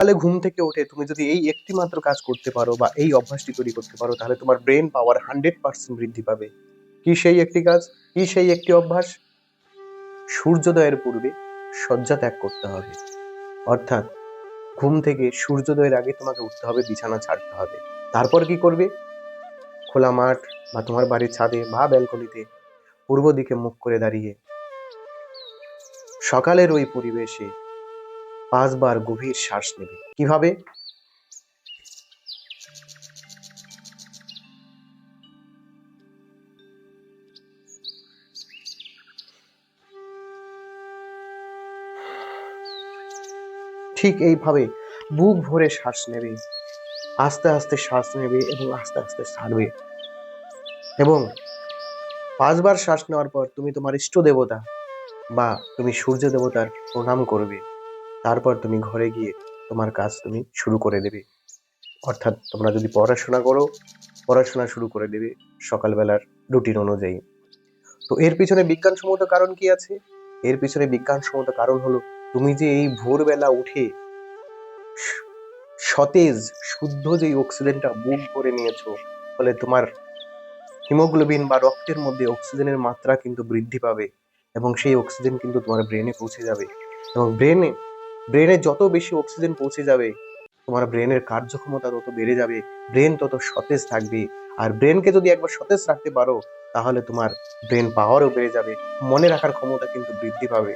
তাহলে ঘুম থেকে উঠে তুমি যদি এই একটি মাত্র কাজ করতে পারো বা এই অভ্যাসটি তৈরি করতে পারো, তাহলে তোমার ব্রেন পাওয়ার 100% বৃদ্ধি পাবে। কি সেই একটি কাজ, কি সেই একটি অভ্যাস? সূর্যোদয়ের পূর্বে শয্যা ত্যাগ করতে হবে। অর্থাৎ ঘুম থেকে সূর্যোদয়ের আগে তোমাকে উঠতে হবে, বিছানা ছাড়তে হবে। তারপর কি করবে? খোলা মাঠ বা তোমার বাড়ির ছাদে বা ব্যালকনিতে পূর্ব দিকে মুখ করে দাঁড়িয়ে সকালের ওই পরিবেশে 5 বার গভীর শ্বাস নেবে। কিভাবে? ঠিক এইভাবে বুক ভরে শ্বাস নেবে, আস্তে আস্তে শ্বাস নেবে এবং আস্তে আস্তে ছাড়বে। এবং 5 বার শ্বাস নেওয়ার পর তুমি তোমার ইষ্ট দেবতা বা তুমি সূর্য দেবতার প্রণাম করবে। তারপর তুমি ঘরে গিয়ে তোমার কাজ তুমি শুরু করে দেবে। অর্থাৎ তোমরা যদি পড়াশোনা করো, পড়াশোনা শুরু করে দেবে সকালবেলার রুটিন অনুযায়ী। তো এর পিছনে বিজ্ঞানসম্মত কারণ কি আছে? এর পিছনে বিজ্ঞানসম্মত কারণ হলো, তুমি যে এই ভোরবেলা উঠে সতেজ শুদ্ধ যে অক্সিজেনটা বুক ভরে নিয়েছো, ফলে তোমার হিমোগ্লোবিন বা রক্তের মধ্যে অক্সিজেনের মাত্রা কিন্তু বৃদ্ধি পাবে এবং সেই অক্সিজেন কিন্তু তোমার ব্রেনে পৌঁছে যাবে। এবং ব্রেনে যত বেশি অক্সিজেন পৌঁছে যাবে, তোমার ব্রেনের কার্যক্ষমতা তত বেড়ে যাবে, ব্রেন তত সতেজ থাকবে। আর ব্রেনকে যদি একবার সতেজ রাখতে পারো, তাহলে তোমার ব্রেন পাওয়ারও বেড়ে যাবে, মনে রাখার ক্ষমতা কিন্তু বৃদ্ধি পাবে।